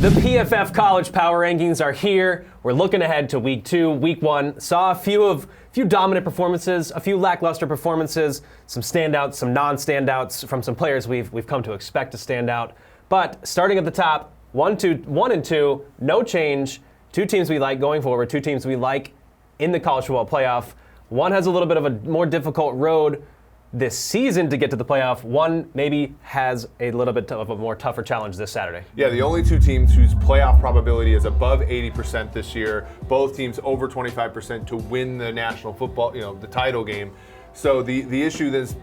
The PFF College Power Rankings are here. We're looking ahead to Week 2. Week 1 saw a few dominant performances, a few lackluster performances, some standouts, some non-standouts from some players we've come to expect to stand out. But starting at the top, 1 and 2, no change. Two teams we like going forward, two teams we like in the college football playoff. One has a little bit of a more difficult road this season to get to the playoff. One maybe has a little bit of a more tougher challenge this Saturday. Yeah, the only two teams whose playoff probability is above 80% this year, both teams over 25% to win the national football, the title game. So the issue is,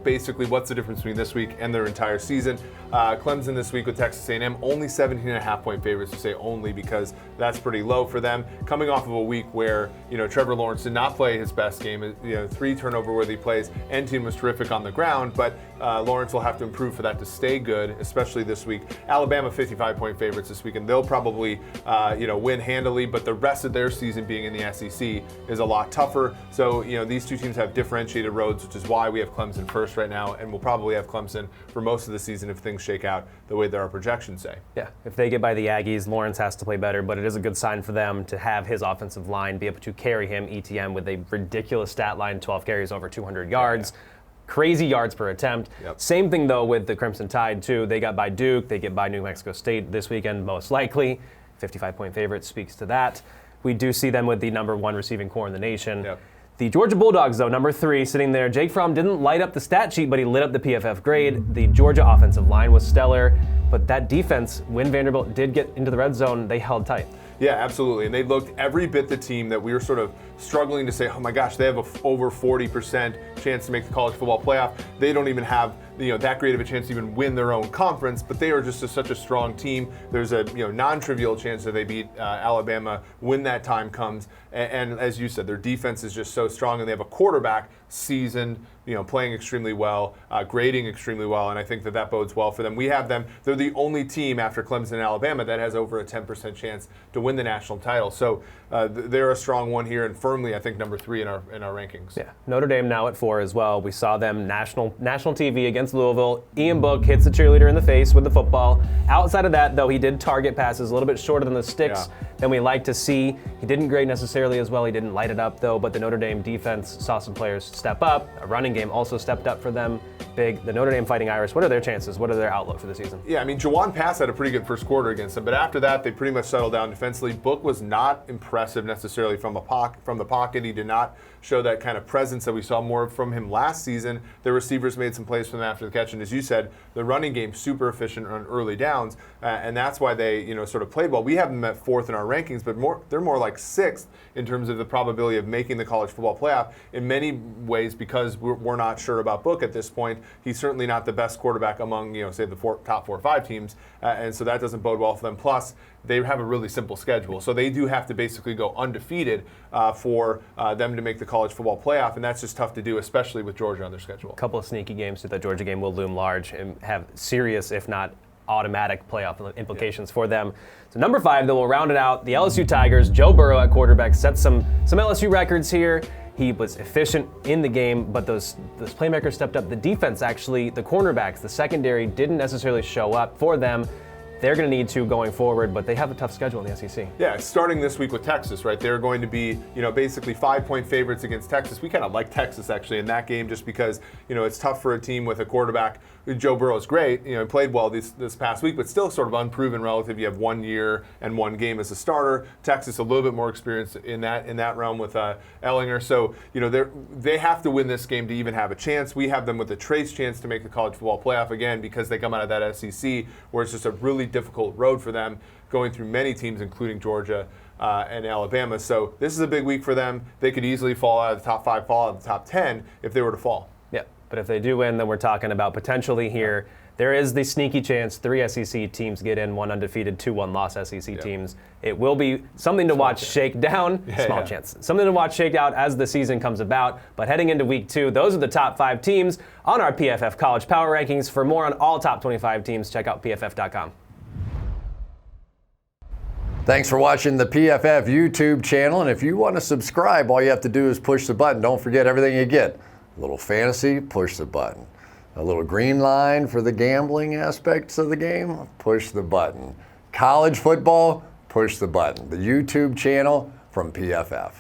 basically what's the difference between this week and their entire season? Clemson this week with Texas A&M, only 17.5-point favorites. We say only because that's pretty low for them. Coming off of a week where, Trevor Lawrence did not play his best game, 3 turnover-worthy plays, and team was terrific on the ground, but Lawrence will have to improve for that to stay good, especially this week. Alabama 55-point favorites this week, and they'll probably, win handily, but the rest of their season being in the SEC is a lot tougher. So, these two teams have differentiated roads, which is why we have Clemson first right now, and we'll probably have Clemson for most of the season if things shake out the way that our projections say. Yeah, if they get by the Aggies, Lawrence has to play better, but it is a good sign for them to have his offensive line be able to carry him, ETN, with a ridiculous stat line, 12 carries over 200 yards. Yeah. Crazy yards per attempt. Yep. Same thing, though, with the Crimson Tide, too. They got by Duke. They get by New Mexico State this weekend, most likely. 55-point favorite speaks to that. We do see them with the number 1 receiving core in the nation. Yep. The Georgia Bulldogs, though, number 3, sitting there. Jake Fromm didn't light up the stat sheet, but he lit up the PFF grade. The Georgia offensive line was stellar, but that defense, when Vanderbilt did get into the red zone, they held tight. Yeah, absolutely. And they looked every bit the team that we were sort of struggling to say, oh my gosh, they have over 40% chance to make the college football playoff. They don't even have that great of a chance to even win their own conference, but they are just such a strong team. There's a non-trivial chance that they beat Alabama when that time comes. And as you said, their defense is just so strong, and they have a quarterback seasoned, playing extremely well, grading extremely well, and I think that bodes well for them. We have them. They're the only team after Clemson and Alabama that has over a 10% chance to win the national title. So they're a strong one here, and firmly, I think, number 3 in our rankings. Yeah, Notre Dame now at 4 as well. We saw them national TV against Louisville. Ian Book hits the cheerleader in the face with the football. Outside of that, though, he did target passes a little bit shorter than the sticks than we like to see. He didn't grade necessarily as well. He didn't light it up, though, but the Notre Dame defense saw some players step up. A running game also stepped up for them big. The Notre Dame Fighting Irish, what are their chances? What are their outlook for the season? Yeah, Jawan Pass had a pretty good first quarter against them, but after that, they pretty much settled down defensively. Book was not impressive necessarily from the pocket. He did not show that kind of presence that we saw more from him last season. The receivers made some plays for them after the catch, and as you said, the running game super efficient on early downs, and that's why they sort of played well. We have them at 4th in our rankings, but they're more like 6th in terms of the probability of making the college football playoff in many ways because we're not sure about Book at this point. He's certainly not the best quarterback among say the top 4 or 5 teams, and so that doesn't bode well for them. Plus, they have a really simple schedule, so they do have to basically go undefeated for them to make the college football playoff, and that's just tough to do, especially with Georgia on their schedule. A couple of sneaky games, so that Georgia game will loom large and have serious, if not automatic, playoff implications for them. So number 5, though, we'll round it out. The LSU Tigers. Joe Burrow at quarterback set some LSU records here. He was efficient in the game, but those playmakers stepped up. The defense, actually, the cornerbacks, the secondary didn't necessarily show up for them. They're going to need to going forward, but they have a tough schedule in the SEC. Yeah, starting this week with Texas, right? They're going to be, basically 5-point favorites against Texas. We kind of like Texas, actually, in that game just because, it's tough for a team with a quarterback. Joe Burrow is great. He played well this past week, but still sort of unproven relative. You have 1 year and 1 game as a starter. Texas, a little bit more experience in that realm with Ellinger. So, they have to win this game to even have a chance. We have them with a trace chance to make the college football playoff again because they come out of that SEC where it's just a really difficult road for them, going through many teams, including Georgia and Alabama. So this is a big week for them. They could easily fall out of the top 5, fall out of the top 10 if they were to fall. Yeah, but if they do win, then we're talking about potentially here. There is the sneaky chance 3 SEC teams get in, 1 undefeated, 2 one-loss SEC teams. It will be something to watch shake down. Small chance. Something to watch shake out as the season comes about. But heading into week 2, those are the top 5 teams on our PFF College Power Rankings. For more on all top 25 teams, check out pff.com. Thanks for watching the PFF YouTube channel. And if you want to subscribe, all you have to do is push the button. Don't forget everything you get. A little fantasy, push the button. A little green line for the gambling aspects of the game, push the button. college football, push the button. The YouTube channel from PFF.